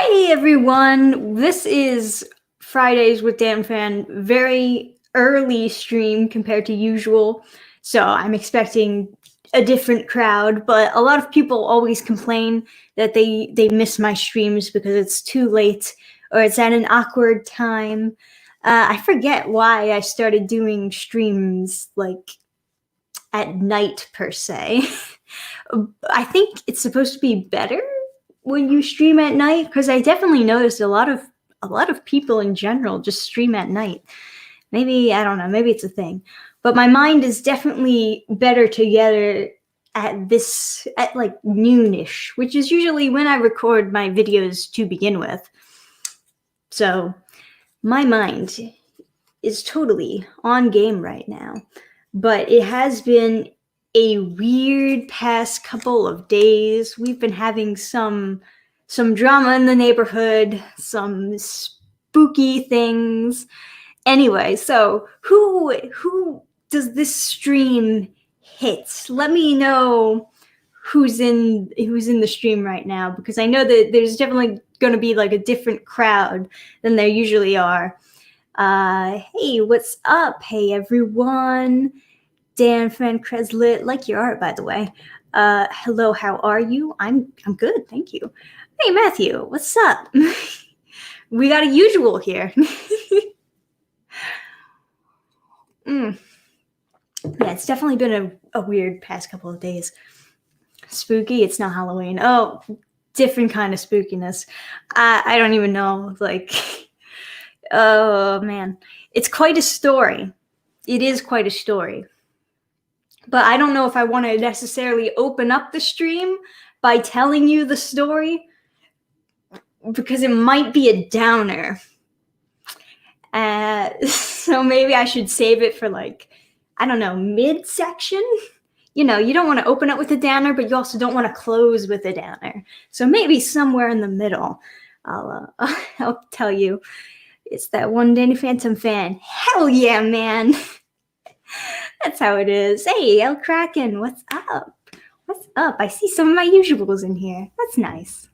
Hi everyone, this is Fridays with Dannphan, very early stream compared to usual, so I'm expecting a different crowd, but a lot of people always complain that they miss my streams because it's too late or it's at an awkward time. I forget why I started doing streams like at night per se. I think it's supposed to be better when you stream at night, because I definitely noticed a lot of people in general just stream at night. Maybe, I don't know, maybe it's a thing. But my mind is definitely better together at like noonish, which is usually when I record my videos to begin with. So my mind is totally on game right now. But it has been a weird past couple of days. We've been having some drama in the neighborhood, some spooky things. Anyway, so who does this stream hit? Let me know who's in the stream right now, because I know that there's definitely going to be like a different crowd than there usually are. Hey, what's up? Hey everyone. Dannphan Creslit, like your art, by the way. Hello, how are you? I'm good, thank you. Hey, Matthew, what's up? We got a usual here. Yeah, it's definitely been a weird past couple of days. Spooky, it's not Halloween. Oh, different kind of spookiness. I don't even know, like, oh man. It's quite a story. It is quite a story. But I don't know if I want to necessarily open up the stream by telling you the story, because it might be a downer. So maybe I should save it for, like, I don't know, mid-section? You know, you don't want to open up with a downer, but you also don't want to close with a downer. So maybe somewhere in the middle, I'll tell you. It's that one Danny Phantom fan. Hell yeah, man! That's how it is. Hey, El Kraken, what's up? What's up? I see some of my usuals in here. That's nice.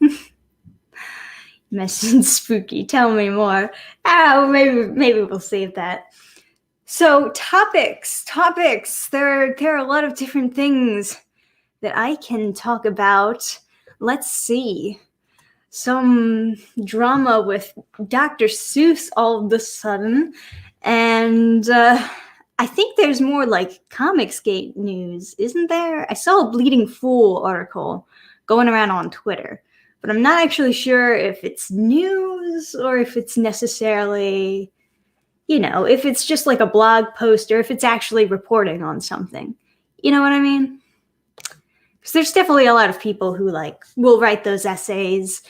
Message spooky. Tell me more. Oh, maybe we'll save that. So topics. There are a lot of different things that I can talk about. Let's see. Some drama with Dr. Seuss all of a sudden, and I think there's more like Comicsgate news, isn't there? I saw a Bleeding Fool article going around on Twitter, but I'm not actually sure if it's news or if it's necessarily, you know, if it's just like a blog post or if it's actually reporting on something. You know what I mean? Because there's definitely a lot of people who like will write those essays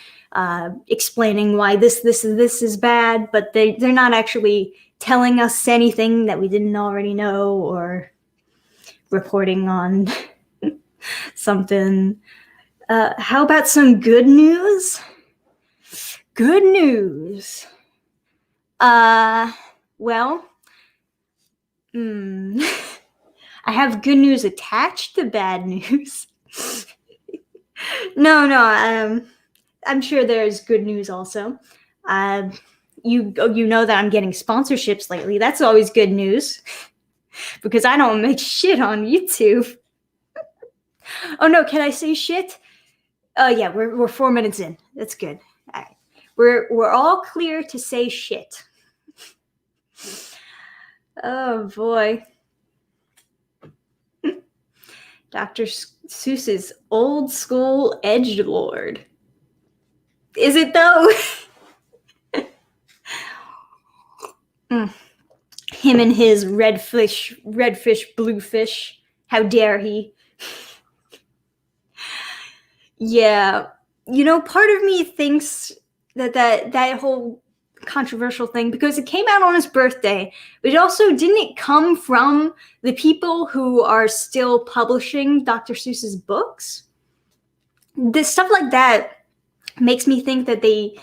explaining why this is bad, but they're not actually telling us anything that we didn't already know or reporting on something. How about some good news? Good news. Well, I have good news attached to bad news. No, I'm sure there's good news also. You know that I'm getting sponsorships lately. That's always good news, because I don't make shit on YouTube. Oh no, can I say shit? Yeah, we're 4 minutes in. That's good. All right. We're all clear to say shit. Oh boy. Dr. Seuss's old school edgelord. Is it though? Him and his red fish, blue fish. How dare he? Yeah, you know, part of me thinks that whole controversial thing, because it came out on his birthday, but it also didn't come from the people who are still publishing Dr. Seuss's books. This stuff like that makes me think that they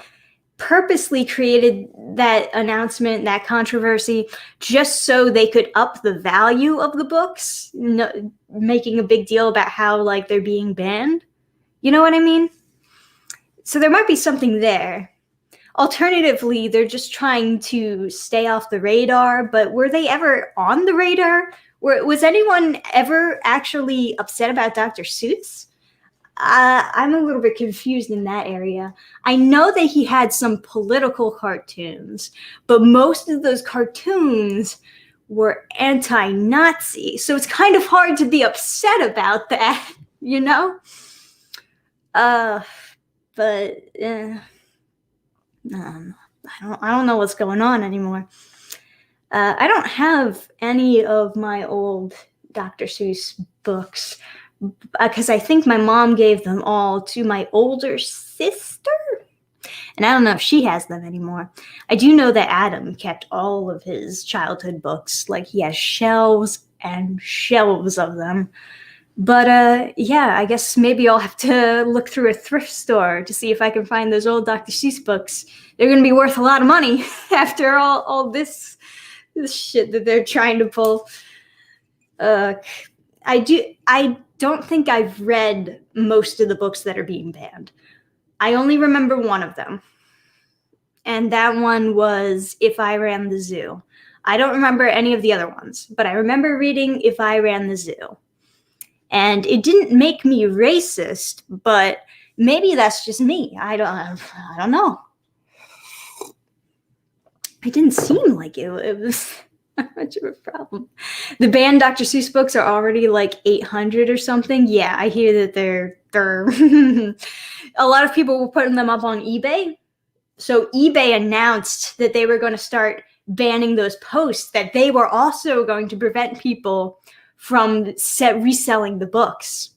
purposely created that announcement, that controversy, just so they could up the value of the books, making a big deal about how like they're being banned. You know what I mean? So there might be something there. Alternatively, they're just trying to stay off the radar, but were they ever on the radar? Was anyone ever actually upset about Dr. Seuss? I'm a little bit confused in that area. I know that he had some political cartoons, but most of those cartoons were anti-Nazi, so it's kind of hard to be upset about that, you know? But I don't know what's going on anymore. I don't have any of my old Dr. Seuss books because I think my mom gave them all to my older sister, and I don't know if she has them anymore. I do know that Adam kept all of his childhood books. Like, he has shelves and shelves of them. But yeah, I guess maybe I'll have to look through a thrift store to see if I can find those old Dr. Seuss books. They're going to be worth a lot of money after all this shit that they're trying to pull. I don't think I've read most of the books that are being banned. I only remember one of them. And that one was If I Ran the Zoo. I don't remember any of the other ones, but I remember reading If I Ran the Zoo. And it didn't make me racist, but maybe that's just me. I don't know. It didn't seem like it was that much of a problem. The banned Dr. Seuss books are already like 800 or something. Yeah, I hear that they're a lot of people were putting them up on eBay. So eBay announced that they were going to start banning those posts, that they were also going to prevent people from reselling the books.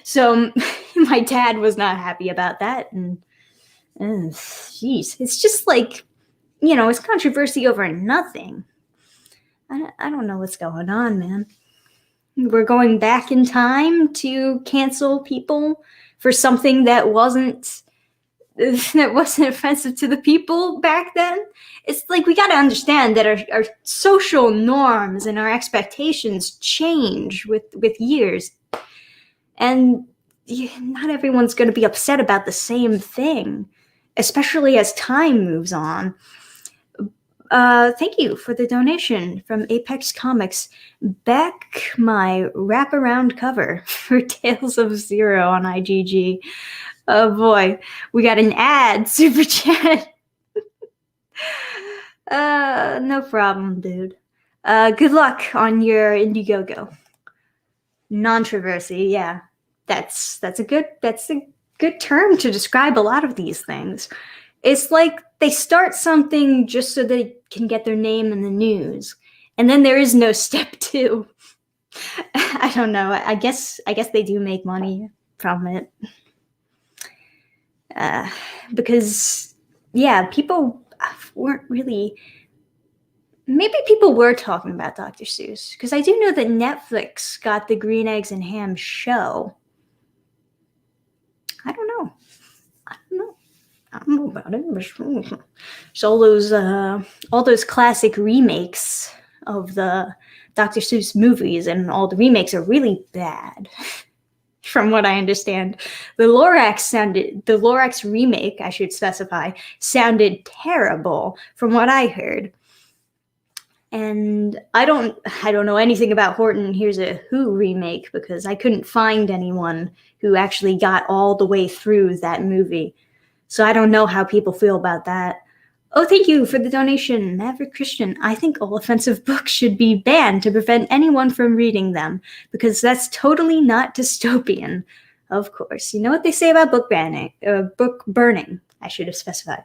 So my dad was not happy about that. And jeez, it's just like, it's controversy over nothing. I don't know what's going on, man. We're going back in time to cancel people for something that wasn't offensive to the people back then. It's like, we got to understand that our social norms and our expectations change with years. And not everyone's going to be upset about the same thing, especially as time moves on. Thank you for the donation from Apex Comics. Back my wraparound cover for Tales of Zero on IGG. Oh boy, we got an ad super chat. No problem, dude. Good luck on your Indiegogo. Controversy, yeah. That's a good term to describe a lot of these things. It's like they start something just so they can get their name in the news, and then there is no step 2. I don't know. I guess they do make money from it. Because, yeah, people weren't really... Maybe people were talking about Dr. Seuss, because I do know that Netflix got the Green Eggs and Ham show. I don't know about it. So all those classic remakes of the Dr. Seuss movies, and all the remakes are really bad. From what I understand, the Lorax remake, I should specify, sounded terrible from what I heard. And I don't know anything about Horton Here's a Who remake, because I couldn't find anyone who actually got all the way through that movie. So I don't know how people feel about that. Oh, thank you for the donation, Maverick Christian. I think all offensive books should be banned to prevent anyone from reading them, because that's totally not dystopian. Of course. You know what they say about book burning, I should have specified.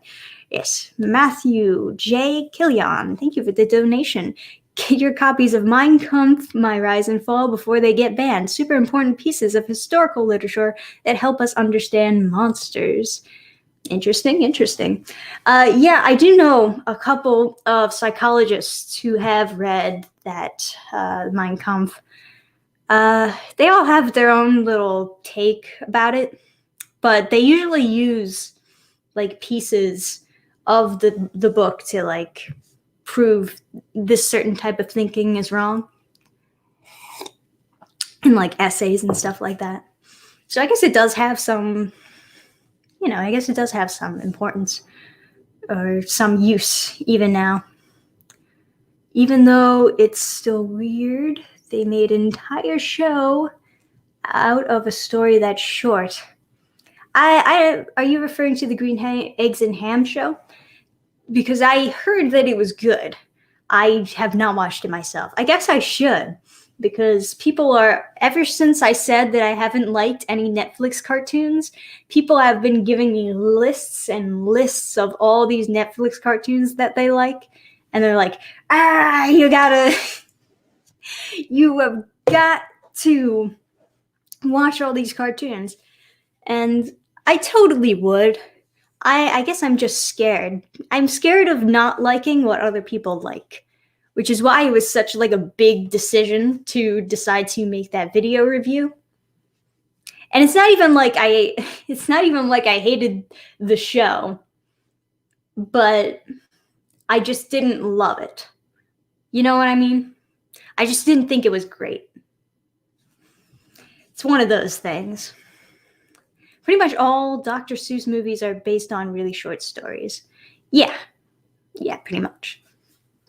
Yes. Matthew J. Killian, thank you for the donation. Get your copies of Mein Kampf, My Rise and Fall before they get banned. Super important pieces of historical literature that help us understand monsters. Interesting. Yeah, I do know a couple of psychologists who have read that Mein Kampf. They all have their own little take about it, but they usually use like pieces of the book to like prove this certain type of thinking is wrong, and like essays and stuff like that. So I guess it does have some, I guess it does have some importance or some use even now. Even though it's still weird, they made an entire show out of a story that's short. Are you referring to the Eggs and Ham show? Because I heard that it was good. I have not watched it myself. I guess I should, because ever since I said that I haven't liked any Netflix cartoons, people have been giving me lists and lists of all these Netflix cartoons that they like. And they're like, you have got to watch all these cartoons. And I totally would. I guess I'm just scared. I'm scared of not liking what other people like, which is why it was such like a big decision to decide to make that video review. And it's not even like I hated the show, but I just didn't love it. You know what I mean? I just didn't think it was great. It's one of those things. Pretty much all Dr. Seuss movies are based on really short stories. Yeah, pretty much.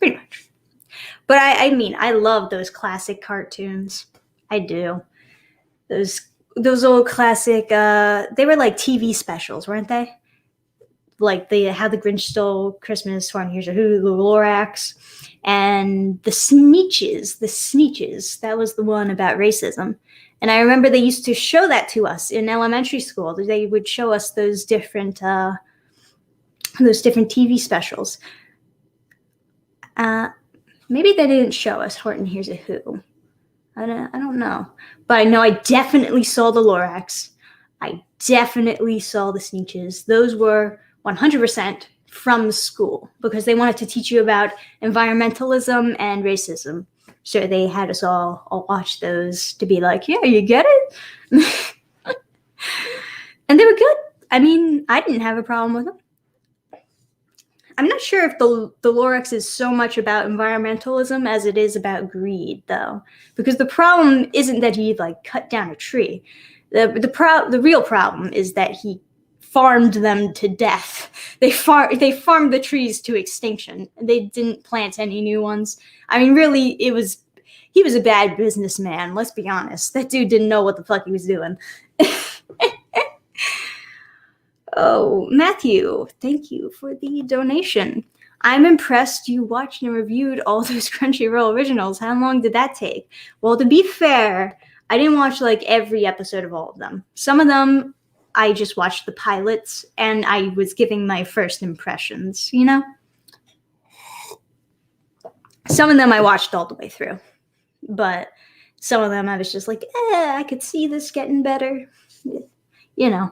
But I mean, I love those classic cartoons. I do. Those old classic, they were like TV specials, weren't they? Like How the Grinch Stole Christmas, 20 Years of Who, the Lorax, and the Sneetches. That was the one about racism. And I remember they used to show that to us in elementary school. They would show us those different TV specials. Maybe they didn't show us Horton Hears a Who. I don't know. But I know I definitely saw the Lorax. I definitely saw the Sneetches. Those were 100% from the school because they wanted to teach you about environmentalism and racism. So they had us all watch those to be like, yeah, you get it? And they were good. I mean, I didn't have a problem with them. I'm not sure if the Lorax is so much about environmentalism as it is about greed, though. Because the problem isn't that he, like, cut down a tree. The real problem is that he farmed them to death. They farmed the trees to extinction. They didn't plant any new ones. I mean, really, he was a bad businessman, let's be honest. That dude didn't know what the fuck he was doing. Oh, Matthew, thank you for the donation. I'm impressed you watched and reviewed all those Crunchyroll originals. How long did that take? Well, to be fair, I didn't watch like every episode of all of them. Some of them, I just watched the pilots, and I was giving my first impressions, you know? Some of them I watched all the way through. But some of them I was just like, I could see this getting better. You know.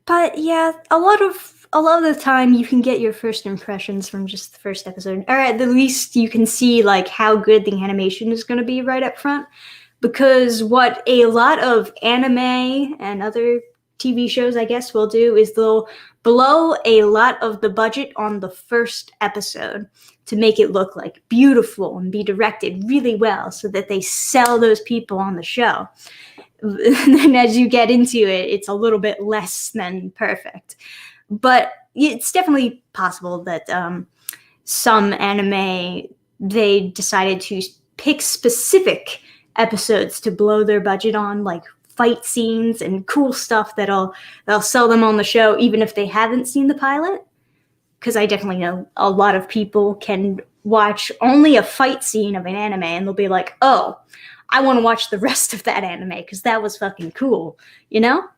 But yeah, a lot of the time you can get your first impressions from just the first episode. Or at the least you can see like how good the animation is going to be right up front. Because what a lot of anime and other TV shows, I guess, will do is they'll blow a lot of the budget on the first episode to make it look like beautiful and be directed really well so that they sell those people on the show. And then as you get into it, it's a little bit less than perfect. But it's definitely possible that some anime, they decided to pick specific episodes to blow their budget on, like fight scenes and cool stuff they'll sell them on the show even if they haven't seen the pilot. Because I definitely know a lot of people can watch only a fight scene of an anime and they'll be like, oh, I want to watch the rest of that anime because that was fucking cool, you know?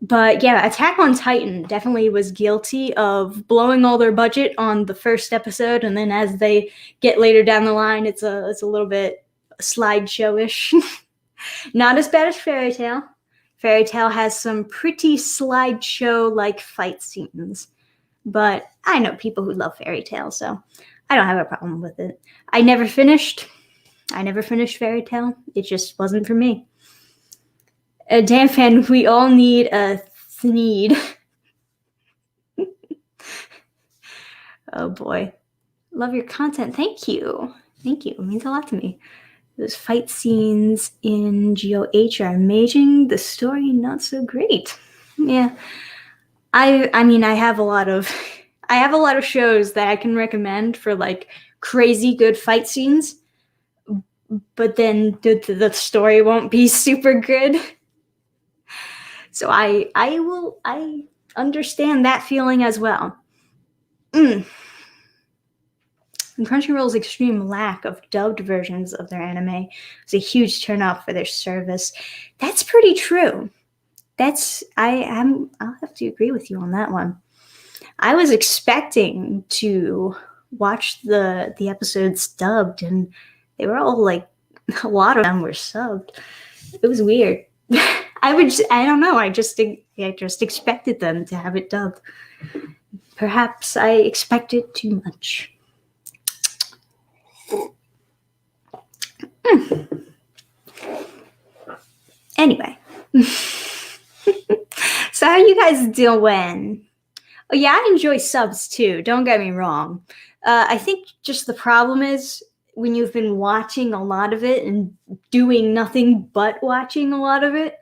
But yeah, Attack on Titan definitely was guilty of blowing all their budget on the first episode, and then as they get later down the line, it's a little bit slideshow-ish. Not as bad as Fairy Tail. Fairy Tail has some pretty slideshow-like fight scenes. But I know people who love Fairy Tail, so I don't have a problem with it. I never finished Fairy Tail. It just wasn't for me. Dannphan, we all need a Thneed. Oh boy. Love your content. Thank you. It means a lot to me. Those fight scenes in GOH are amazing. The story, not so great. Yeah. I mean, I have a lot of shows that I can recommend for like crazy good fight scenes, but then the story won't be super good. So I understand that feeling as well. And Crunchyroll's extreme lack of dubbed versions of their anime is a huge turnoff for their service. That's pretty true. I'll have to agree with you on that one. I was expecting to watch the episodes dubbed, and they were all like, a lot of them were subbed. It was weird. I don't know. I just expected them to have it dubbed. Perhaps I expected too much. Anyway. So how you guys doing? Oh yeah, I enjoy subs too. Don't get me wrong. I think just the problem is when you've been watching a lot of it and doing nothing but watching a lot of it,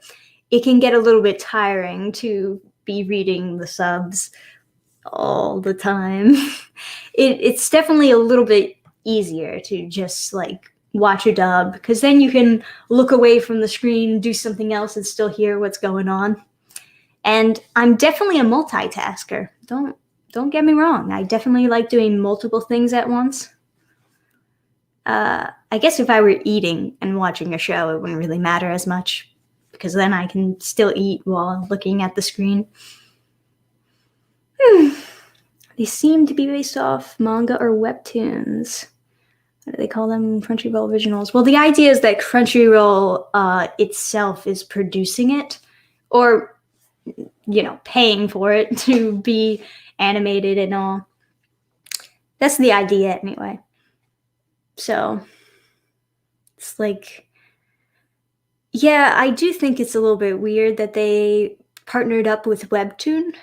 it can get a little bit tiring to be reading the subs all the time. It's definitely a little bit easier to just like watch a dub, because then you can look away from the screen, do something else, and still hear what's going on. And I'm definitely a multitasker. Don't get me wrong. I definitely like doing multiple things at once. I guess if I were eating and watching a show, it wouldn't really matter as much, because then I can still eat while looking at the screen. They seem to be based off manga or webtoons. What do they call them? Crunchyroll originals. Well, the idea is that Crunchyroll itself is producing it, or paying for it to be animated and all. That's the idea anyway. So it's like, yeah, I do think it's a little bit weird that they partnered up with Webtoon,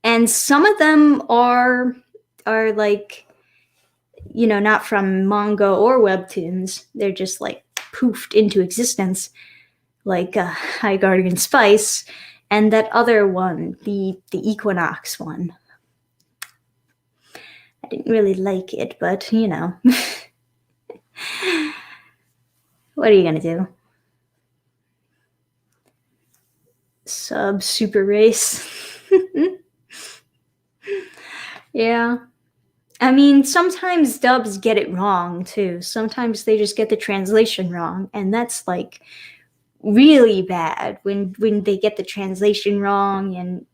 and some of them are like, not from manga or webtoons. They're just like poofed into existence, like High Guardian Spice, and that other one, the Equinox one. I didn't really like it, but what are you gonna do? Sub Super Race. Yeah. I mean, sometimes dubs get it wrong too. Sometimes they just get the translation wrong, and that's like really bad when they get the translation wrong and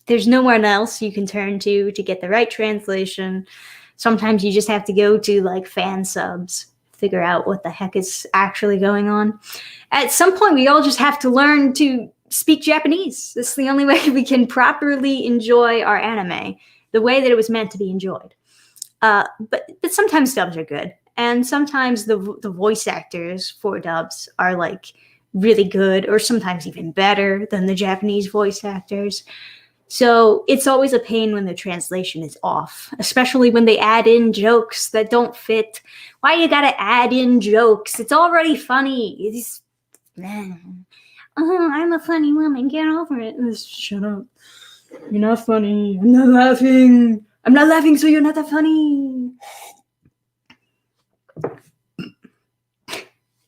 there's no one else you can turn to get the right translation. Sometimes you just have to go to like fan subs, figure out what the heck is actually going on. At some point, we all just have to learn to speak Japanese. This is the only way we can properly enjoy our anime the way that it was meant to be enjoyed. But sometimes dubs are good, and sometimes the voice actors for dubs are like really good, or sometimes even better than the Japanese voice actors. So it's always a pain when the translation is off, especially when they add in jokes that don't fit. Why you gotta add in jokes? It's already funny. I'm a funny woman. Get over it. Shut up. You're not funny. I'm not laughing. I'm not laughing, so you're not that funny.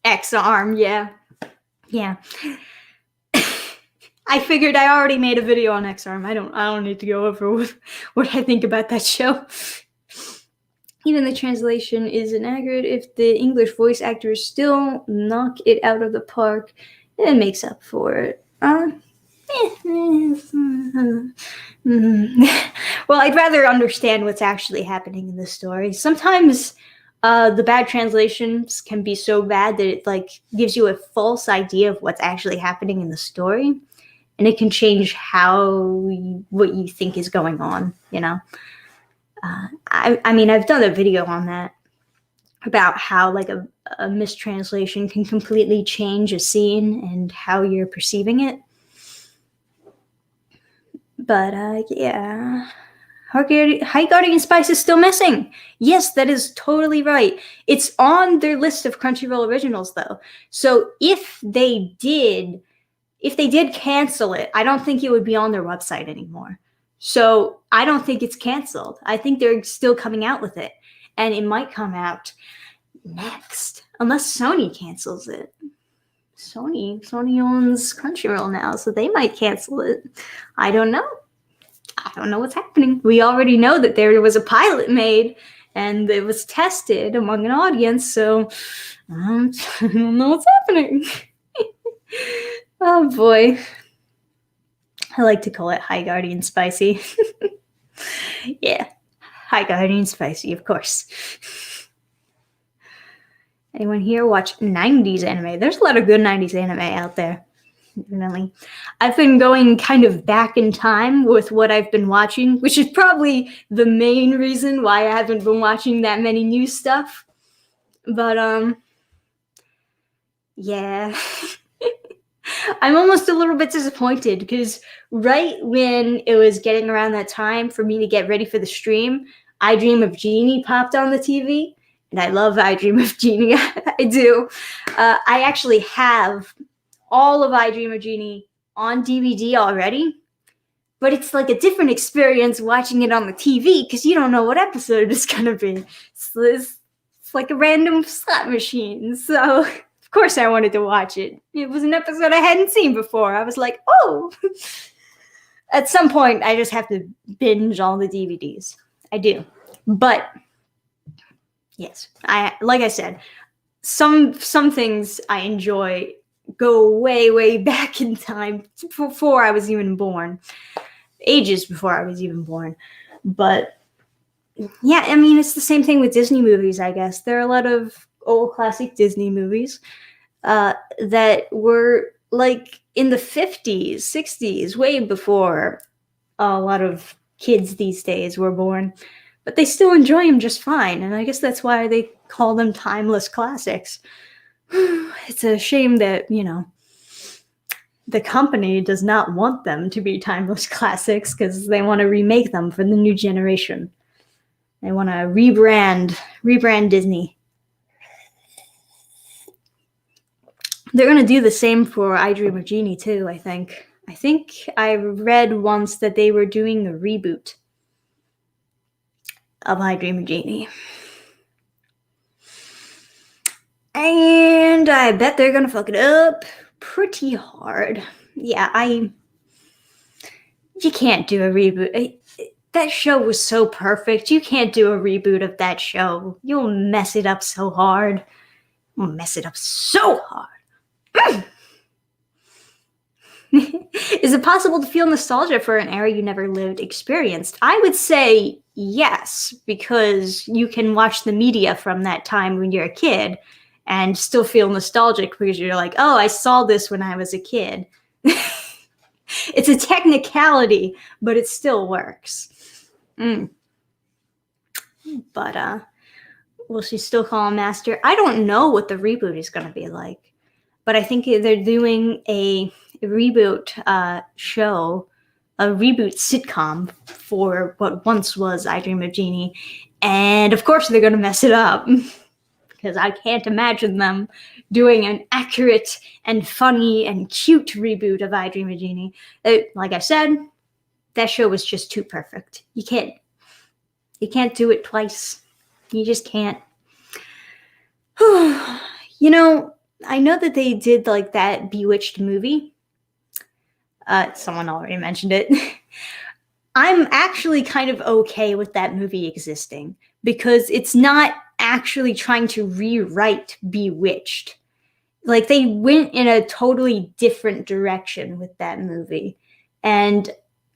X-arm, yeah. Yeah. I figured I already made a video on X-arm. I don't need to go over what I think about that show. Even the translation is inaccurate. If the English voice actors still knock it out of the park, it makes up for it. Well, I'd rather understand what's actually happening in the story. Sometimes the bad translations can be so bad that it like gives you a false idea of what's actually happening in the story, and it can change what you think is going on. I mean, I've done a video on that, about how like a mistranslation can completely change a scene and how you're perceiving it. But yeah, High Guardian Spice is still missing. Yes, that is totally right. It's on their list of Crunchyroll originals, though. So if they did cancel it, I don't think it would be on their website anymore. So I don't think it's canceled. I think they're still coming out with it. And it might come out next, unless Sony cancels it. Sony owns Crunchyroll now, so they might cancel it. I don't know. I don't know what's happening. We already know that there was a pilot made and it was tested among an audience, so I don't know what's happening. Oh boy. I like to call it High Guardian Spicy. Yeah, High Guardian Spicy, of course. Anyone here watch 90s anime? There's a lot of good 90s anime out there. Definitely. I've been going kind of back in time with what I've been watching, which is probably the main reason why I haven't been watching that many new stuff. But, yeah. I'm almost a little bit disappointed because right when it was getting around that time for me to get ready for the stream, I Dream of Jeannie popped on the TV. And I love I Dream of Jeannie. I do. I actually have all of I Dream of Jeannie on DVD already, but it's like a different experience watching it on the TV because you don't know what episode it's going to be. It's like a random slot machine. So, of course, I wanted to watch it. It was an episode I hadn't seen before. I was like, oh. At some point, I just have to binge all the DVDs. I do. But, yes, like I said, some things I enjoy go way, way back in time before I was even born. Ages before I was even born. But, yeah, I mean, it's the same thing with Disney movies, I guess. There are a lot of old classic Disney movies that were, like, in the 50s, 60s, way before a lot of kids these days were born. But they still enjoy them just fine, and I guess that's why they call them timeless classics. It's a shame that, the company does not want them to be timeless classics because they want to remake them for the new generation. They want to rebrand Disney. They're going to do the same for I Dream of Jeannie too, I think. I think I read once that they were doing a reboot of I Dream of Jeannie. And I bet they're gonna fuck it up pretty hard. Yeah, you can't do a reboot. That show was so perfect. You can't do a reboot of that show. You'll mess it up so hard. You'll mess it up so hard. Is it possible to feel nostalgia for an era you never lived, experienced? I would say yes, because you can watch the media from that time when you're a kid and still feel nostalgic because you're like, oh, I saw this when I was a kid. It's a technicality, but it still works. But, will she still call him Master? I don't know what the reboot is going to be like, but I think they're doing a reboot show, a reboot sitcom for what once was I Dream of Jeannie. And of course they're going to mess it up because I can't imagine them doing an accurate and funny and cute reboot of I Dream of Jeannie. Like I said, that show was just too perfect. You can't do it twice. You just can't. I know that they did like that Bewitched movie. Someone already mentioned it. I'm actually kind of okay with that movie existing because it's not actually trying to rewrite Bewitched. Like, they went in a totally different direction with that movie. And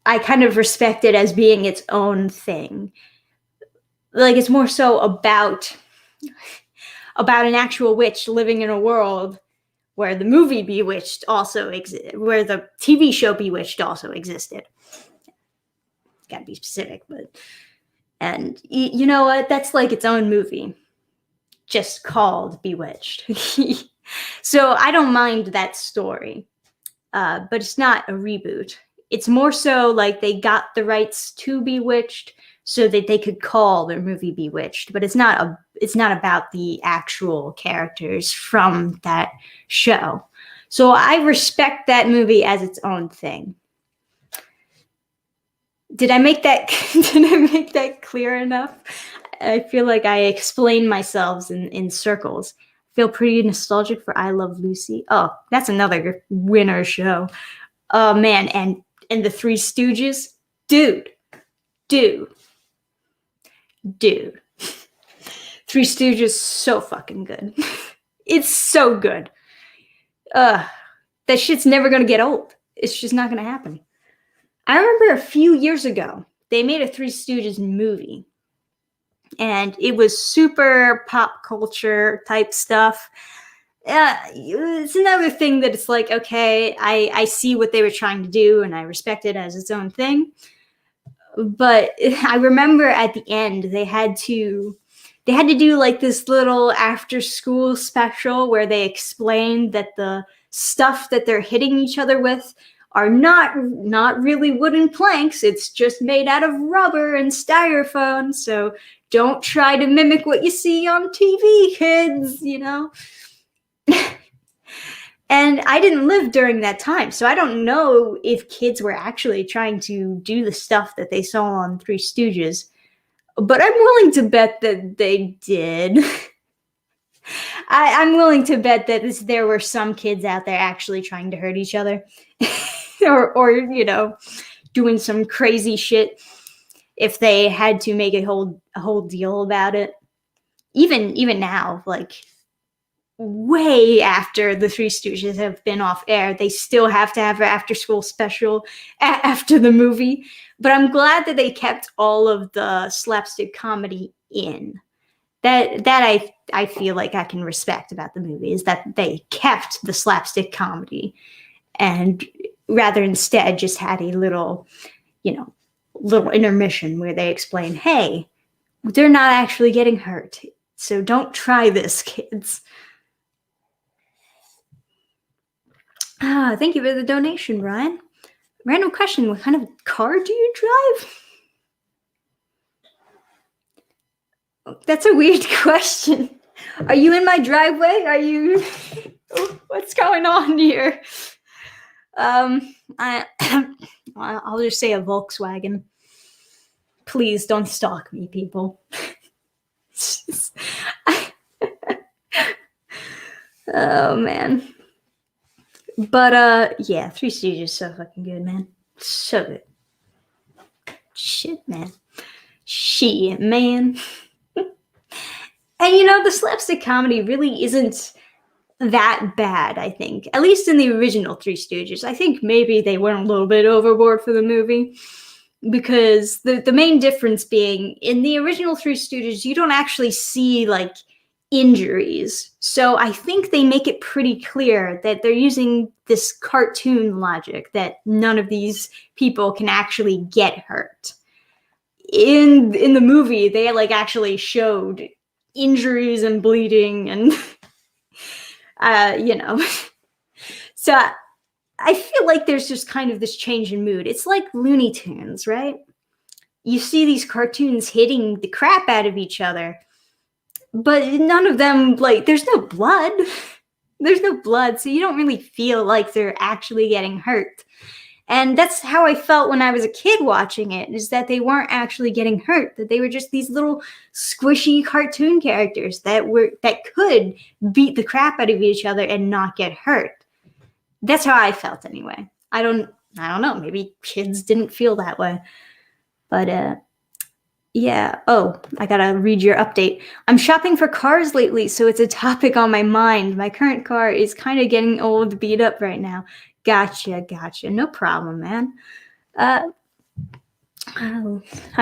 I kind of respect it as being its own thing. Like, it's more so about an actual witch living in a world where the movie Bewitched also existed, where the TV show Bewitched also existed. Gotta be specific, and you know what? That's like its own movie, just called Bewitched. So I don't mind that story, but it's not a reboot. It's more so like they got the rights to Bewitched so that they could call their movie Bewitched, but it's not about the actual characters from that show. So I respect that movie as its own thing. Did I make that clear enough? I feel like I explain myself in circles. I feel pretty nostalgic for I Love Lucy. Oh, that's another winner show. Oh man, and the Three Stooges, dude. Three Stooges, so fucking good. It's so good. That shit's never gonna get old. It's just not gonna happen. I remember a few years ago, they made a Three Stooges movie. And it was super pop culture type stuff. It's another thing that it's like, okay, I see what they were trying to do and I respect it as its own thing. But I remember at the end they had to do like this little after school special where they explained that the stuff that they're hitting each other with are not really wooden planks. It's just made out of rubber and styrofoam. So don't try to mimic what you see on TV, kids, you know? And I didn't live during that time, so I don't know if kids were actually trying to do the stuff that they saw on Three Stooges, but I'm willing to bet that they did. I'm willing to bet that there were some kids out there actually trying to hurt each other. or you know, doing some crazy shit if they had to make a whole deal about it. Even now, like way after the Three Stooges have been off air, they still have to have an after school special after the movie. But I'm glad that they kept all of the slapstick comedy in. That I feel like I can respect about the movie is that they kept the slapstick comedy and rather instead just had a little intermission where they explain, hey, they're not actually getting hurt. So don't try this, kids. Thank you for the donation, Ryan. Random question, what kind of car do you drive? That's a weird question. Are you in my driveway? Are you... What's going on here? I'll just say a Volkswagen. Please don't stalk me, people. Oh, man. But, yeah, Three Stooges so fucking good, man. So good. Shit, man. And, you know, the slapstick comedy really isn't that bad, I think. At least in the original Three Stooges. I think maybe they went a little bit overboard for the movie. Because the main difference being, in the original Three Stooges, you don't actually see, like, injuries. So I think they make it pretty clear that they're using this cartoon logic that none of these people can actually get hurt. In the movie, they like actually showed injuries and bleeding and you know. So I feel like there's just kind of this change in mood. It's like Looney Tunes, right? You see these cartoons hitting the crap out of each other, but none of them, like, there's no blood. There's no blood, so you don't really feel like they're actually getting hurt. And that's how I felt when I was a kid watching it, is that they weren't actually getting hurt, that they were just these little squishy cartoon characters that could beat the crap out of each other and not get hurt. That's how I felt anyway. I don't know, maybe kids didn't feel that way. But yeah. Oh, I gotta read your update. I'm shopping for cars lately, so it's a topic on my mind. My current car is kind of getting old, beat up right now. Gotcha. No problem, man. I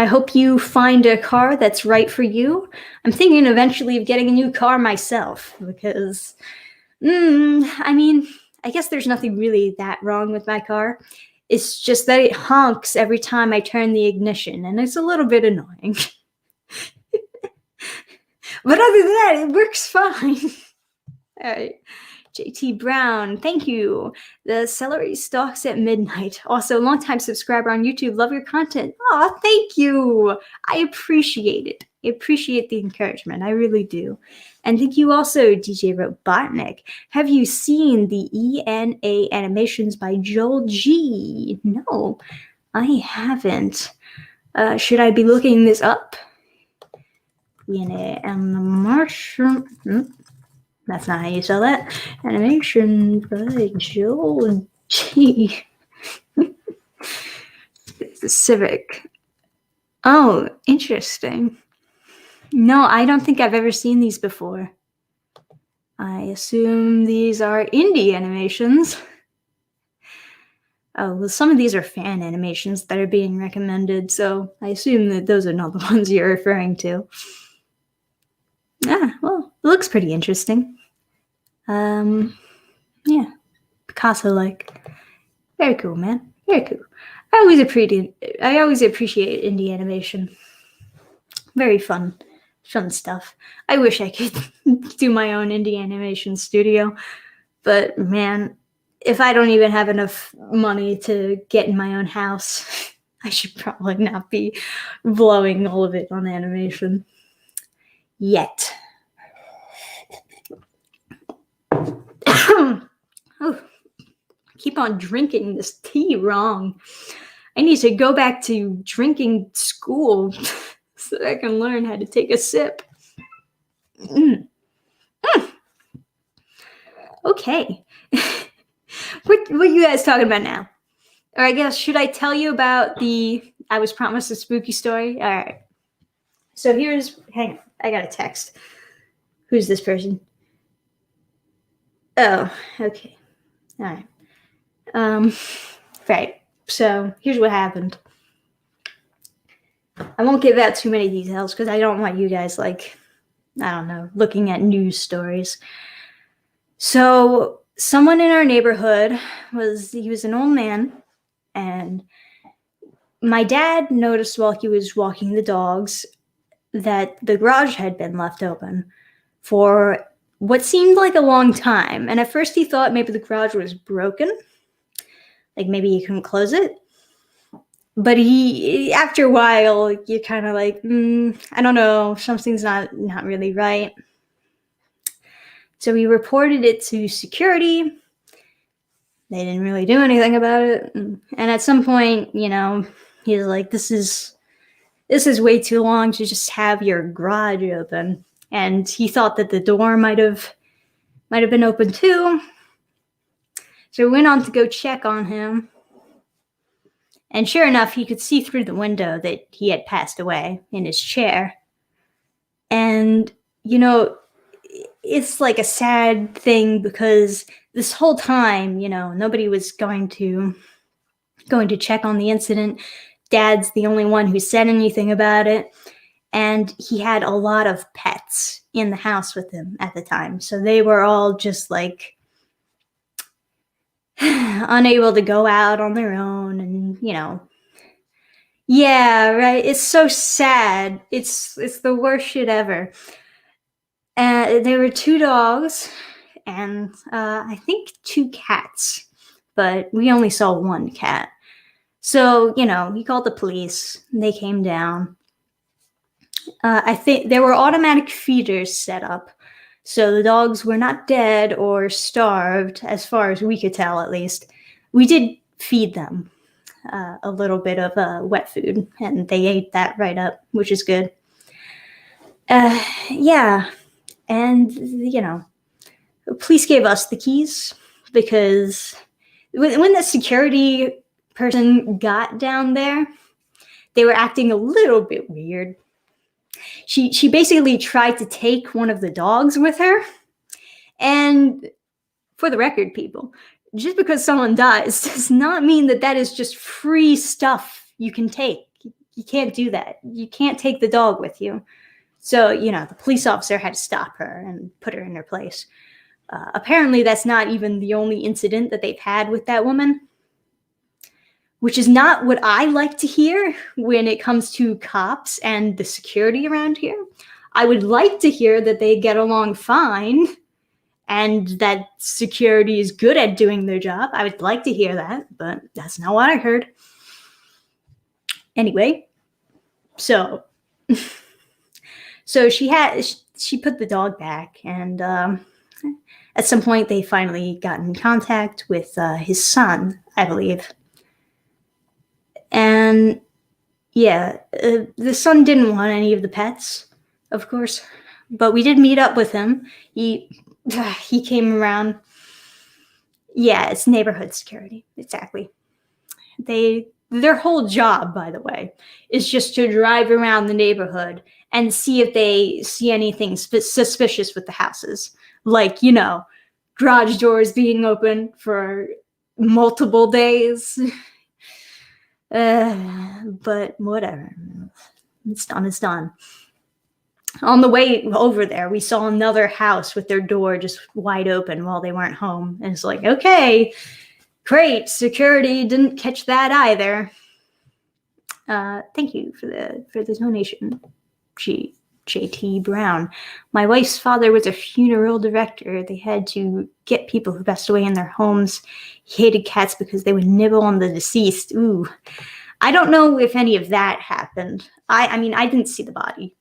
hope you find a car that's right for you. I'm thinking eventually of getting a new car myself because, I mean, I guess there's nothing really that wrong with my car. It's just that it honks every time I turn the ignition, and it's a little bit annoying. But other than that, it works fine. All right. JT Brown, thank you. The celery stalks at midnight. Also, longtime subscriber on YouTube. Love your content. Oh, thank you. I appreciate it. I appreciate the encouragement. I really do. And thank you also, DJ Robotnik. Have you seen the ENA animations by Joel G? No, I haven't. Should I be looking this up? ENA animation. That's not how you spell that. Animation by Joel G. Civic. Oh, interesting. No, I don't think I've ever seen these before. I assume these are indie animations. Oh, well, some of these are fan animations that are being recommended, so I assume that those are not the ones you're referring to. Ah, well, it looks pretty interesting. Yeah, Picasso-like. Very cool, man. Very cool. I always appreciate indie animation. Very fun stuff. I wish I could do my own indie animation studio, but man, if I don't even have enough money to get in my own house, I should probably not be blowing all of it on animation yet. Oh, I keep on drinking this tea wrong. I need to go back to drinking school so that I can learn how to take a sip. Okay. What are you guys talking about now? Or I guess, should I tell you about I was promised a spooky story? All right. So hang on, I got a text. Who's this person? Oh, okay. All right. Right. So here's what happened. I won't give out too many details because I don't want you guys, looking at news stories. So someone in our neighborhood was an old man, and my dad noticed while he was walking the dogs that the garage had been left open for what seemed like a long time. And at first he thought maybe the garage was broken, like maybe he couldn't close it. But after a while, you're kind of like, I don't know, something's not really right. So he reported it to security. They didn't really do anything about it. And at some point, he's like, this is way too long to just have your garage open. And he thought that the door might have been open too. So we went on to go check on him. And sure enough, he could see through the window that he had passed away in his chair. And, it's like a sad thing because this whole time, nobody was going to check on the incident. Dad's the only one who said anything about it. And he had a lot of pets in the house with him at the time. So they were all just like unable to go out on their own, and yeah, right. It's so sad. It's the worst shit ever. And there were 2 dogs and I think 2 cats, but we only saw 1 cat. So he called the police. They came down. I think there were automatic feeders set up. So the dogs were not dead or starved, as far as we could tell, at least. We did feed them a little bit of wet food, and they ate that right up, which is good. Yeah, and, the police gave us the keys because when the security person got down there, they were acting a little bit weird. She basically tried to take one of the dogs with her. And for the record, people, just because someone dies does not mean that is just free stuff you can take. You can't do that. You can't take the dog with you. So, the police officer had to stop her and put her in her place. Apparently, that's not even the only incident that they've had with that woman, which is not what I like to hear when it comes to cops and the security around here. I would like to hear that they get along fine and that security is good at doing their job. I would like to hear that, but that's not what I heard. Anyway, so she put the dog back, and at some point they finally got in contact with his son, I believe. And yeah, the son didn't want any of the pets, of course, but we did meet up with him. He came around. Yeah, it's neighborhood security, exactly. Their whole job, by the way, is just to drive around the neighborhood and see if they see anything suspicious with the houses. Like, garage doors being open for multiple days. But whatever. It's done. On the way over there, we saw another house with their door just wide open while they weren't home. And it's like, okay, great. Security didn't catch that either. Thank you for the donation, JT Brown. My wife's father was a funeral director. They had to get people who passed away in their homes. He hated cats because they would nibble on the deceased. Ooh. I don't know if any of that happened. I mean, I didn't see the body.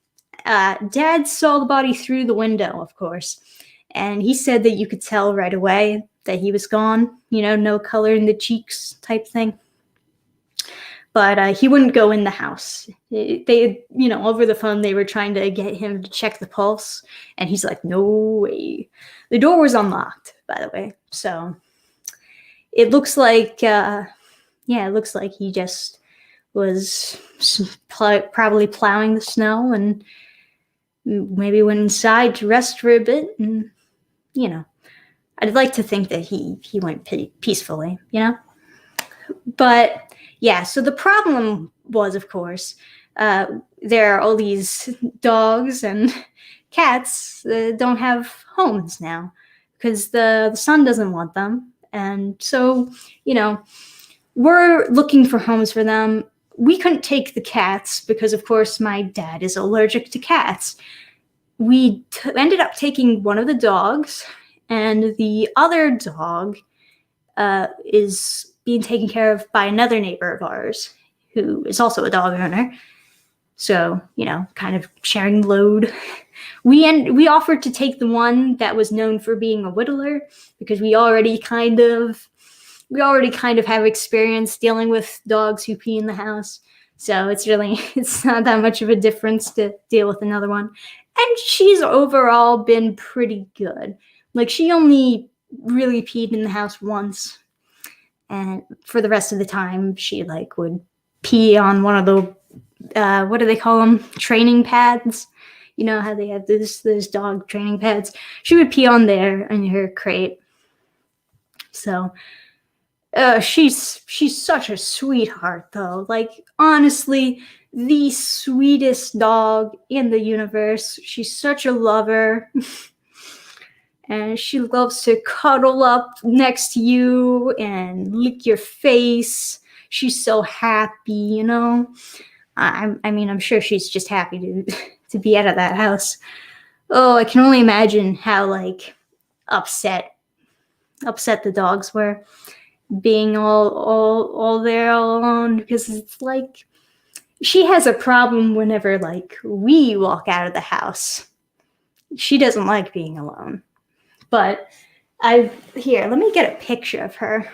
Dad saw the body through the window, of course, and he said that you could tell right away that he was gone. No color in the cheeks type thing. But he wouldn't go in the house. They, over the phone, they were trying to get him to check the pulse, and he's like, no way. The door was unlocked, by the way. So it looks like, it looks like he just was probably plowing the snow and maybe went inside to rest for a bit. And, I'd like to think that he went peacefully, But yeah, so the problem was, of course, there are all these dogs and cats that don't have homes now because the son doesn't want them. And so, we're looking for homes for them. We couldn't take the cats because, of course, my dad is allergic to cats. We ended up taking one of the dogs, and the other dog is being taken care of by another neighbor of ours who is also a dog owner. So, kind of sharing the load. We offered to take the one that was known for being a whittler because we already kind of have experience dealing with dogs who pee in the house. So it's not that much of a difference to deal with another one. And she's overall been pretty good. Like, she only really peed in the house once. And for the rest of the time, she would pee on one of the, what do they call them? Training pads. You know how they have those dog training pads? She would pee on there in her crate. So she's such a sweetheart, though. Honestly, the sweetest dog in the universe. She's such a lover. And she loves to cuddle up next to you and lick your face. She's so happy, I'm sure she's just happy to be out of that house. Oh, I can only imagine how upset the dogs were being all there all alone, because it's she has a problem whenever we walk out of the house. She doesn't like being alone. But let me get a picture of her,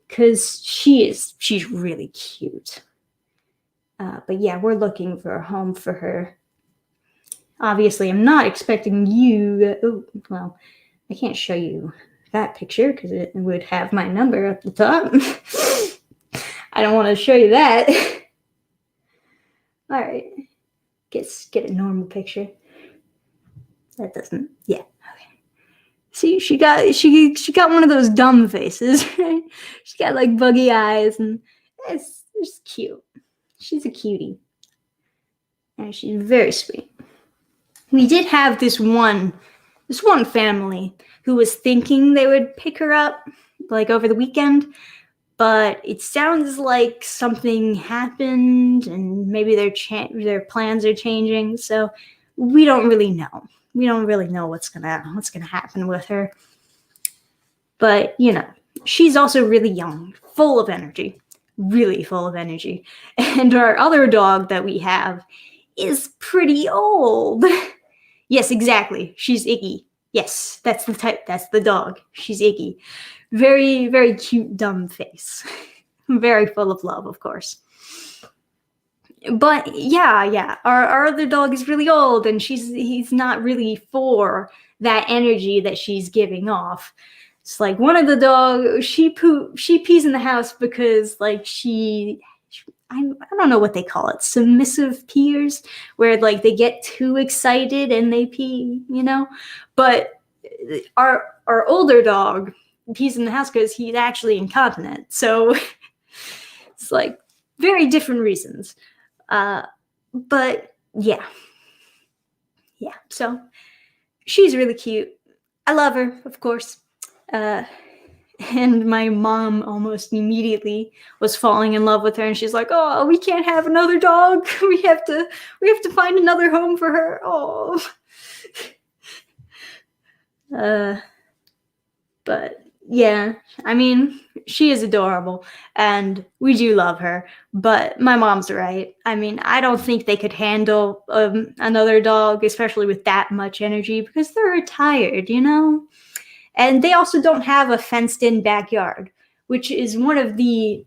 because she's really cute. But yeah, we're looking for a home for her. Obviously, I'm not expecting you. I can't show you that picture because it would have my number at the top. I don't want to show you that. All right, get a normal picture. That doesn't. Yeah. See, she got one of those dumb faces, right? She got buggy eyes, and it's cute. She's a cutie, and she's very sweet. We did have this one family who was thinking they would pick her up over the weekend, but it sounds like something happened, and maybe their plans are changing. So we don't really know. We don't really know what's gonna happen with her. But, she's also really young, full of energy, really full of energy. And our other dog that we have is pretty old. Yes, exactly. She's Iggy. Yes, that's the type. That's the dog. She's Iggy. Very, very cute, dumb face. Very full of love, of course. But yeah, our other dog is really old, and he's not really for that energy that she's giving off. It's like one of the dogs, she pees in the house because like I don't know what they call it, submissive peers, where like they get too excited and they pee, But our older dog pees in the house because he's actually incontinent. So it's like very different reasons. But yeah. So she's really cute. I love her, of course. And my mom almost immediately was falling in love with her, and she's like, "Oh, we can't have another dog. We have to find another home for her." Oh. But yeah, I mean, she is adorable, and we do love her. But my mom's right. I mean, I don't think they could handle another dog, especially with that much energy, because they're retired, And they also don't have a fenced-in backyard, which is one of the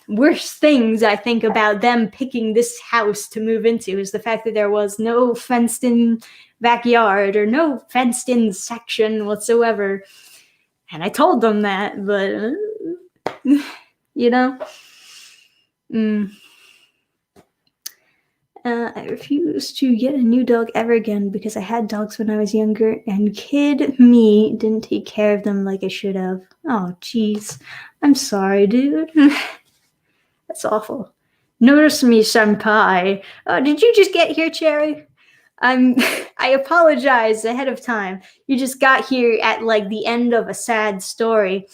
worst things I think about them picking this house to move into, is the fact that there was no fenced-in backyard or no fenced-in section whatsoever. And I told them that, but, I refuse to get a new dog ever again because I had dogs when I was younger, and kid me didn't take care of them like I should have. Oh, jeez. I'm sorry, dude. That's awful. Notice me, senpai. Did you just get here, Cherry? I apologize ahead of time. You just got here at like the end of a sad story.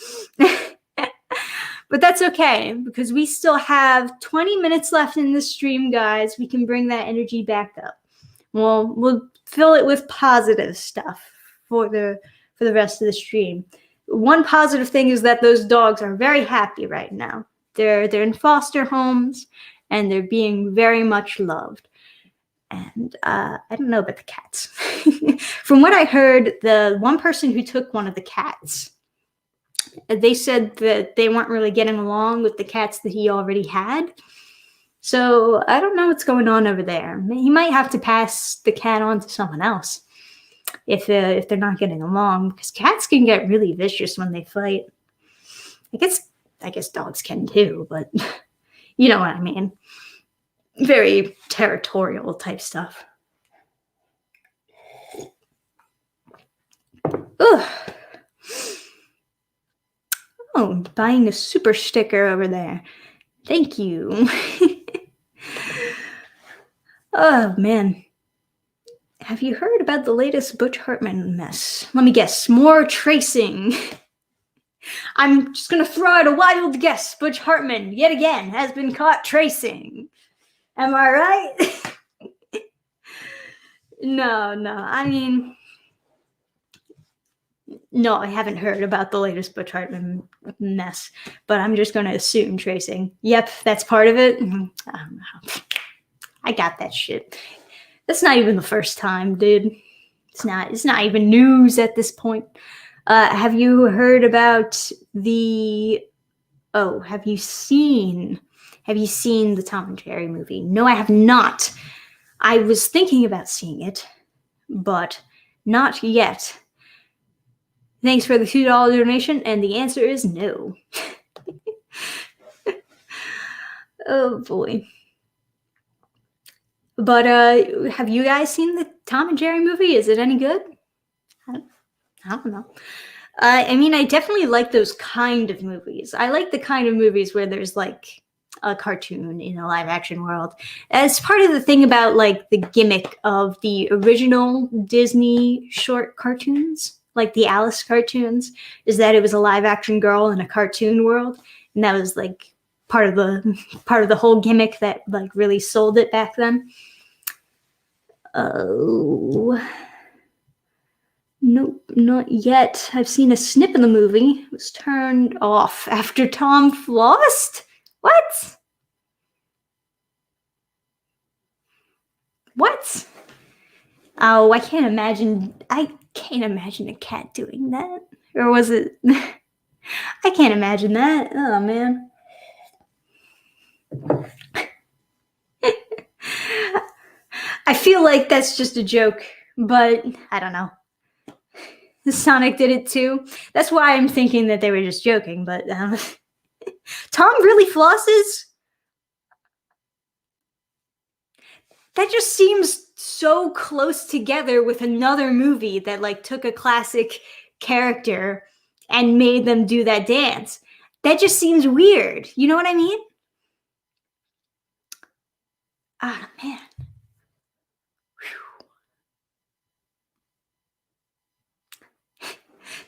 But that's okay, because we still have 20 minutes left in this stream, guys. We can bring that energy back up. We'll fill it with positive stuff for the rest of the stream. One positive thing is that those dogs are very happy right now. They're in foster homes, and they're being very much loved. And I don't know about the cats. From what I heard, the one person who took one of the cats, they said that they weren't really getting along with the cats that he already had. So I don't know what's going on over there. He might have to pass the cat on to someone else if they're not getting along, because cats can get really vicious when they fight. I guess dogs can too, but you know what I mean. Very territorial type stuff. Ugh. Oh, buying a super sticker over there. Thank you. Oh, man. Have you heard about the latest Butch Hartman mess? Let me guess. More tracing. I'm just going to throw out a wild guess. Butch Hartman, yet again, has been caught tracing. Am I right? No. I mean, no, I haven't heard about the latest Butch Hartman mess, but I'm just going to assume tracing. Yep, that's part of it. I don't know. I got that shit. That's not even the first time, dude. It's not even news at this point. Have you heard about have you seen the Tom and Jerry movie? No, I have not. I was thinking about seeing it, but not yet. Thanks for the $2 donation, and the answer is no. Oh, boy. But have you guys seen the Tom and Jerry movie? Is it any good? I don't know. I mean, I definitely like those kind of movies. I like the kind of movies where there's like a cartoon in a live action world. As part of the thing about like the gimmick of the original Disney short cartoons, like the Alice cartoons, is that it was a live action girl in a cartoon world, and that was like part of the whole gimmick that like really sold it back then. Oh, nope, not yet. I've seen a snip of the movie. It was turned off after Tom flossed? What? What? Oh, I can't imagine. I can't imagine a cat doing that. Or was it? I can't imagine that. Oh man. I feel like that's just a joke, but I don't know. Sonic did it too. That's why I'm thinking that they were just joking, but Tom really flosses? That just seems so close together with another movie that like took a classic character and made them do that dance. That just seems weird. You know what I mean? Ah, man.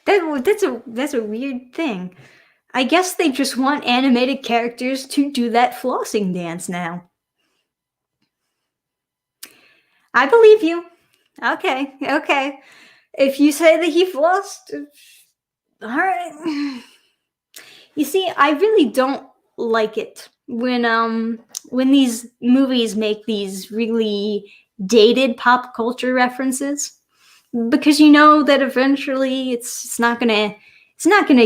That's a weird thing. I guess they just want animated characters to do that flossing dance now. I believe you. Okay, okay. If you say that he flossed, all right. You see, I really don't like it when these movies make these really dated pop culture references, because you know that eventually it's not gonna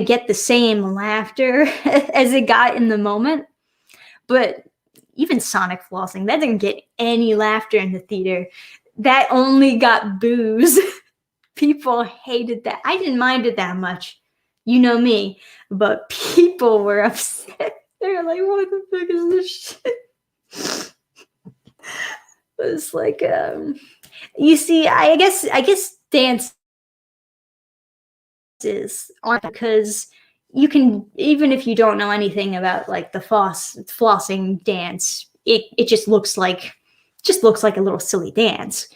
get the same laughter as it got in the moment. But even Sonic flossing, that didn't get any laughter in the theater. That only got boos. People hated that. I didn't mind it that much. You know me. But people were upset. They're like, what the fuck is this shit? It's like, you see, I guess dance is on because you can, even if you don't know anything about like the flossing dance, it just looks like a little silly dance.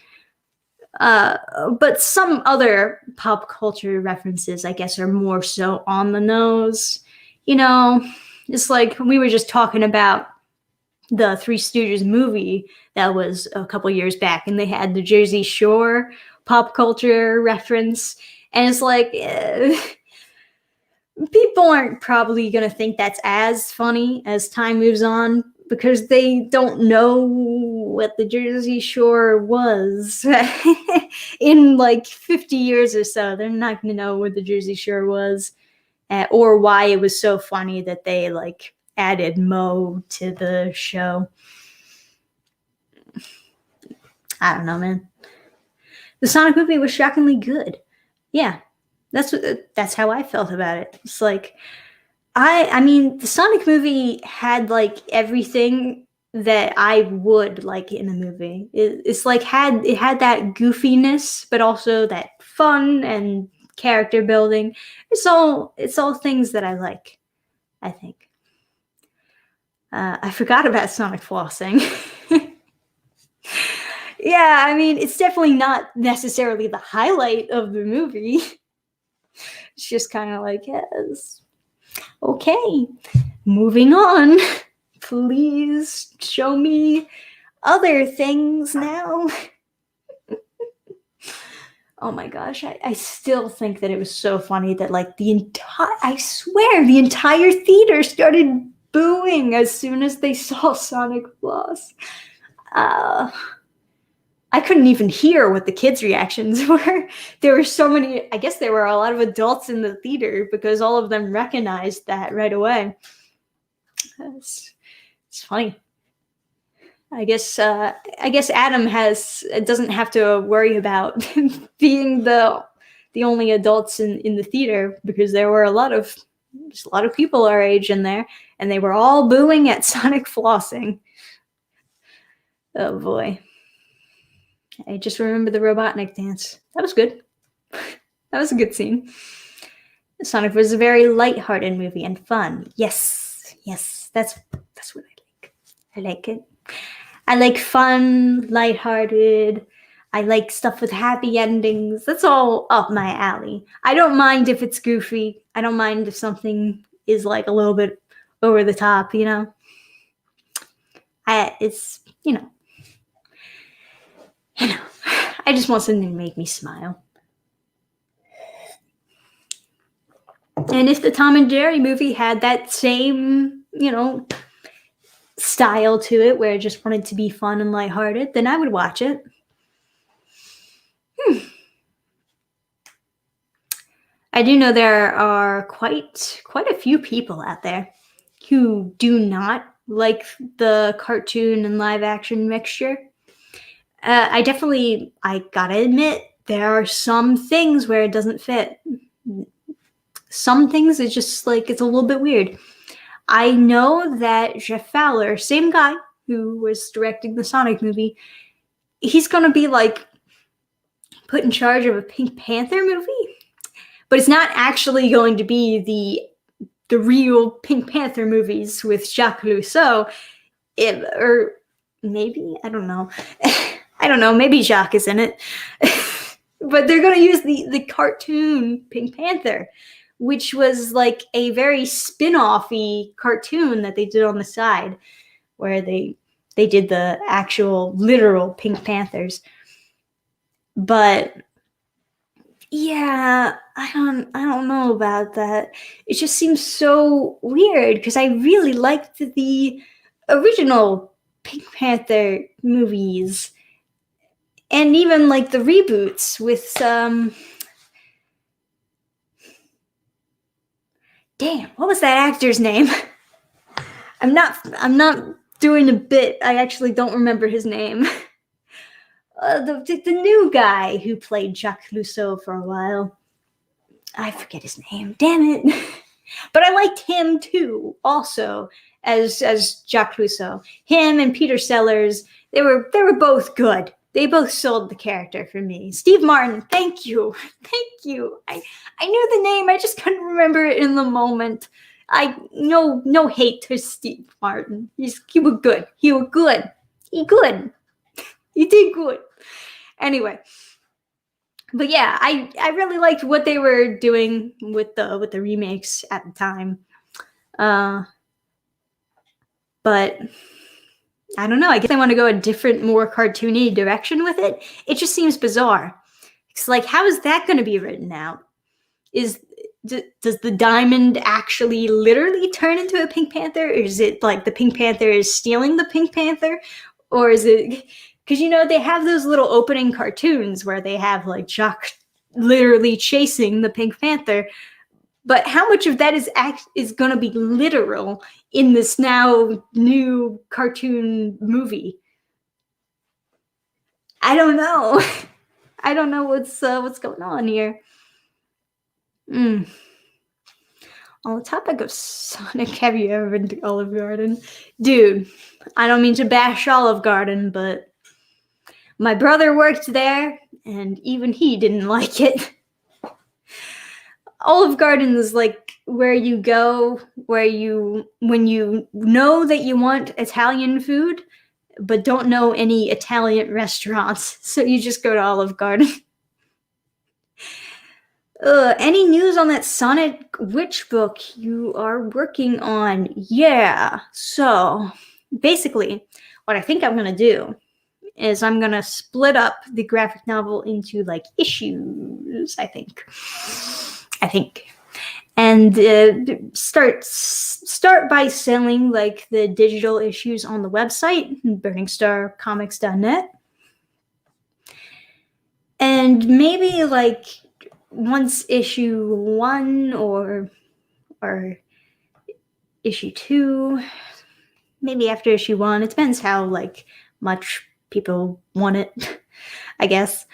But some other pop culture references, I guess, are more so on the nose. You know, it's like we were just talking about the Three Stooges movie that was a couple years back, and they had the Jersey Shore pop culture reference, and it's like people aren't probably going to think that's as funny as time moves on because they don't know what the Jersey Shore was in like 50 years or so. They're not going to know what the Jersey Shore was or why it was so funny that they like added Mo to the show. I don't know, man. The Sonic movie was shockingly good. Yeah, that's how I felt about it. It's like I mean, the Sonic movie had like everything that I would like in a movie. It's like it had that goofiness, but also that fun and character building. It's all things that I like. I think. I forgot about Sonic flossing. Yeah, I mean, it's definitely not necessarily the highlight of the movie. It's just kind of like, yes. Okay, moving on. Please show me other things now. Oh my gosh, I still think that it was so funny that like I swear the entire theater started booing as soon as they saw Sonic floss. I couldn't even hear what the kids' reactions were. There were so many, I guess there were a lot of adults in the theater because all of them recognized that right away. It's funny. I guess Adam doesn't have to worry about being the only adults in the theater because there were a lot of people our age in there, and they were all booing at Sonic flossing. Oh boy. I just remember the Robotnik dance. That was good. That was a good scene. Sonic was a very lighthearted movie and fun. Yes, that's what I like. I like it. I like fun, lighthearted. I like stuff with happy endings. That's all up my alley. I don't mind if it's goofy. I don't mind if something is like a little bit over the top, you know. It's, you know. You know, I just want something to make me smile. And if the Tom and Jerry movie had that same, style to it, where it just wanted to be fun and lighthearted, then I would watch it. I do know there are quite a few people out there who do not like the cartoon and live action mixture. I gotta admit, there are some things where it doesn't fit. Some things it's just like it's a little bit weird. I know that Jeff Fowler, same guy who was directing the Sonic movie, he's gonna be like put in charge of a Pink Panther movie, but it's not actually going to be the real Pink Panther movies with Jacques Rousseau, or maybe I don't know. I don't know. Maybe Jacques is in it, but they're going to use the cartoon Pink Panther, which was like a very spin-offy cartoon that they did on the side, where they did the actual literal Pink Panthers. But yeah, I don't know about that. It just seems so weird because I really liked the original Pink Panther movies, and even like the reboots with damn, what was that actor's name? I'm not doing a bit. I actually don't remember his name. The new guy who played Jacques Rousseau for a while. I forget his name. Damn it. But I liked him too, also, as Jacques Rousseau. Him and Peter Sellers, they were both good. They both sold the character for me. Steve Martin, thank you. Thank you. I knew the name, I just couldn't remember it in the moment. No hate to Steve Martin. He was good. He was good. He good. He did good. Anyway. But yeah, I really liked what they were doing with the remakes at the time. But I don't know. I guess I want to go a different, more cartoony direction with it. It just seems bizarre. It's like, how is that going to be written out? Does the diamond actually literally turn into a Pink Panther? Or is it like the Pink Panther is stealing the Pink Panther? Or is it... Because, they have those little opening cartoons where they have, like, Jacques literally chasing the Pink Panther. But how much of that is going to be literal in this now new cartoon movie? I don't know. I don't know what's going on here. On the topic of Sonic, have you ever been to Olive Garden? Dude, I don't mean to bash Olive Garden, but... my brother worked there, and even he didn't like it. Olive Garden is like where you go, when you know that you want Italian food, but don't know any Italian restaurants, so you just go to Olive Garden. Any news on that Sonic Witch book you are working on? Yeah, so basically, what I think I'm going to do is I'm going to split up the graphic novel into like issues, I think. And start by selling like the digital issues on the website, burningstarcomics.net. And maybe like once issue 1 or issue 2, maybe after issue 1, it depends how like much people want it, I guess.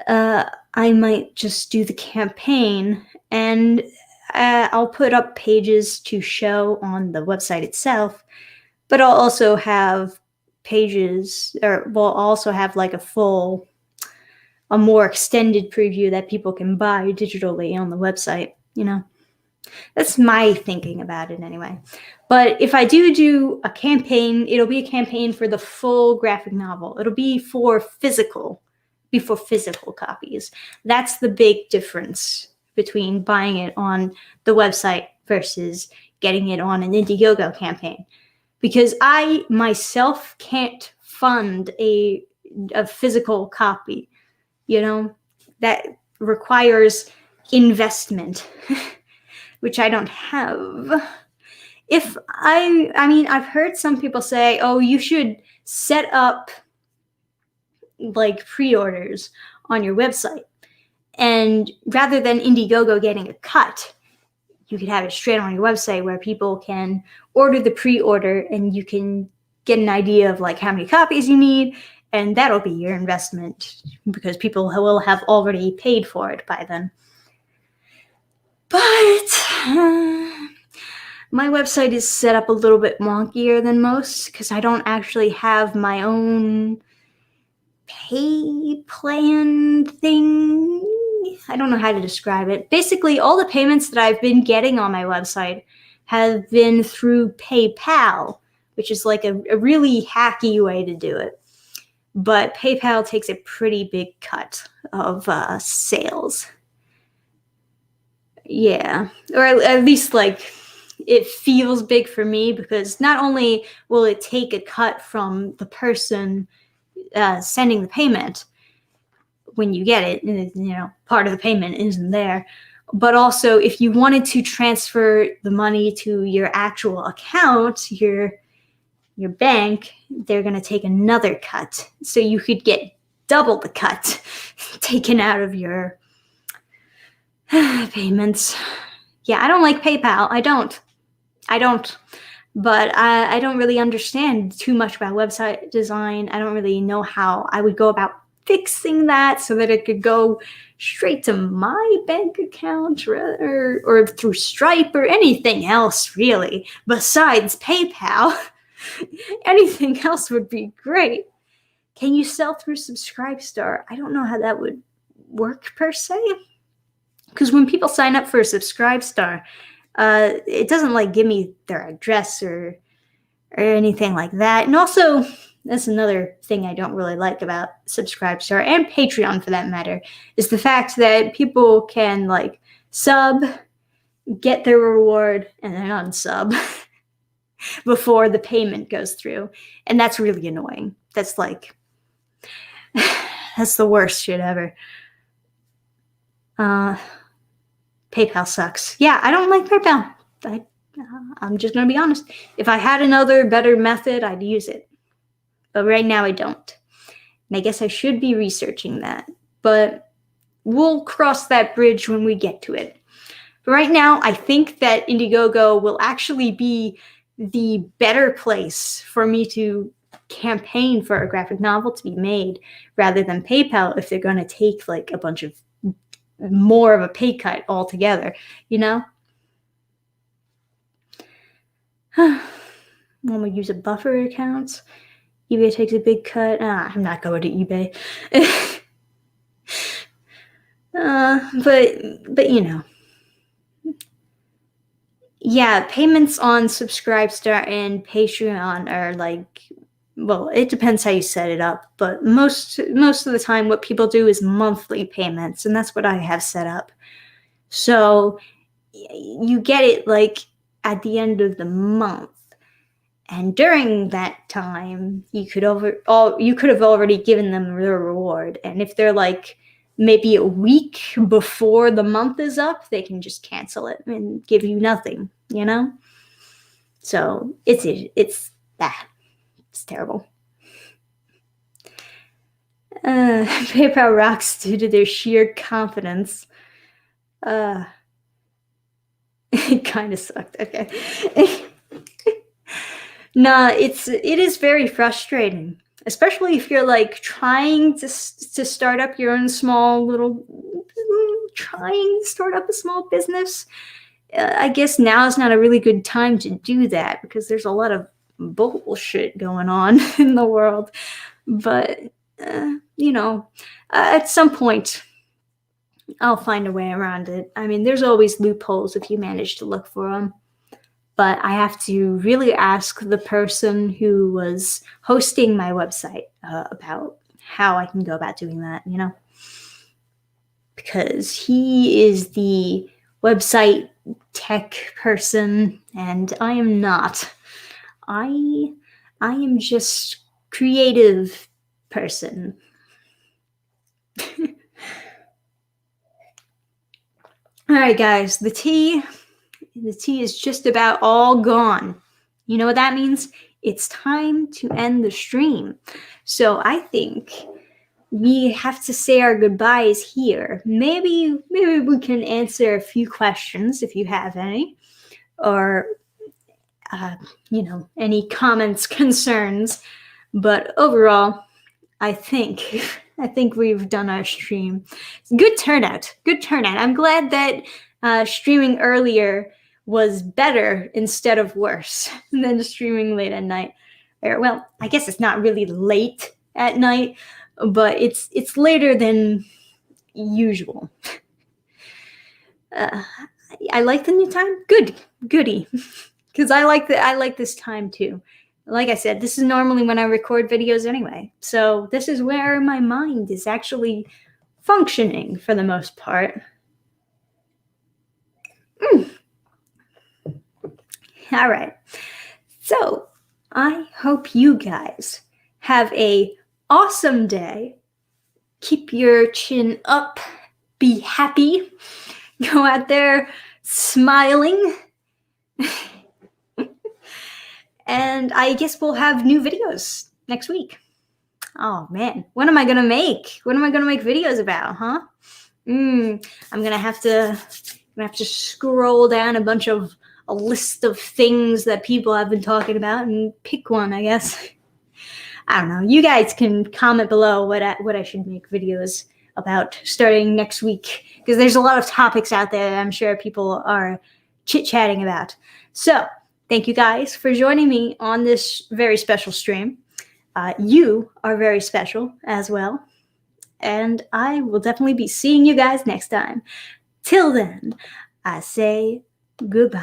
I might just do the campaign, and I'll put up pages to show on the website itself, but I'll also have pages, or we'll also have like a more extended preview that people can buy digitally on the website, That's my thinking about it anyway. But if I do a campaign, it'll be a campaign for the full graphic novel. It'll be for physical copies. That's the big difference between buying it on the website versus getting it on an Indiegogo campaign. Because I myself can't fund a a physical copy, that requires investment, which I don't have. I've heard some people say, oh, you should set up like pre-orders on your website. And rather than Indiegogo getting a cut, you could have it straight on your website where people can order the pre-order and you can get an idea of like how many copies you need, and that'll be your investment because people will have already paid for it by then. But my website is set up a little bit wonkier than most because I don't actually have my own pay plan thing. I don't know how to describe it. Basically, all the payments that I've been getting on my website have been through PayPal, which is like a really hacky way to do it. But PayPal takes a pretty big cut of sales. Yeah, or at least like it feels big for me because not only will it take a cut from the person sending the payment when you get it, part of the payment isn't there, but also if you wanted to transfer the money to your actual account, your bank, they're going to take another cut. So you could get double the cut taken out of your payments. Yeah, I don't like PayPal. I don't. But I don't really understand too much about website design. I don't really know how I would go about fixing that so that it could go straight to my bank account or through Stripe or anything else, really, besides PayPal. Anything else would be great. Can you sell through Subscribestar? I don't know how that would work per se. Because when people sign up for a Subscribestar, it doesn't like give me their address or anything like that. And also, that's another thing I don't really like about Subscribestar and Patreon for that matter, is the fact that people can like sub, get their reward, and then unsub before the payment goes through. And that's really annoying. That's like, that's the worst shit ever. PayPal sucks. Yeah, I don't like PayPal. I'm just going to be honest. If I had another better method, I'd use it. But right now I don't. And I guess I should be researching that. But we'll cross that bridge when we get to it. But right now, I think that Indiegogo will actually be the better place for me to campaign for a graphic novel to be made rather than PayPal if they're going to take like a bunch of more of a pay cut altogether, When we use a buffer account, eBay takes a big cut. I'm not going to eBay. But yeah, payments on Subscribestar and Patreon are like, well, it depends how you set it up, but most of the time what people do is monthly payments, and that's what I have set up. So you get it like at the end of the month, and during that time you could have already given them their reward, and if they're like maybe a week before the month is up, they can just cancel it and give you nothing, So it's that. It's terrible. PayPal rocks due to their sheer confidence. It kind of sucked. Okay. Nah, it is very frustrating, especially if you're like trying to start up your own small trying to start up a small business. I guess now is not a really good time to do that because there's a lot of bullshit going on in the world. But at some point I'll find a way around it. I mean, there's always loopholes if you manage to look for them, but I have to really ask the person who was hosting my website about how I can go about doing that, because he is the website tech person and I am not. I am just creative person. All right, guys, the tea is just about all gone. You know what that means? It's time to end the stream. So I think we have to say our goodbyes here. Maybe we can answer a few questions if you have any, or any comments, concerns. But overall, I think we've done our stream. Good turnout. I'm glad that streaming earlier was better instead of worse than streaming late at night. Well, I guess it's not really late at night, but it's later than usual. I like the new time. Goody. Because I like this time too. Like I said, this is normally when I record videos anyway. So this is where my mind is actually functioning for the most part. All right. So I hope you guys have a awesome day. Keep your chin up. Be happy. Go out there smiling. And I guess we'll have new videos next week. Oh man, what am I gonna make? What am I gonna make videos about, huh? I'm gonna have to scroll down a list of things that people have been talking about and pick one, I guess. I don't know. You guys can comment below what I should make videos about starting next week, because there's a lot of topics out there that I'm sure people are chit-chatting about. So thank you guys for joining me on this very special stream. You are very special as well. And I will definitely be seeing you guys next time. Till then, I say goodbye.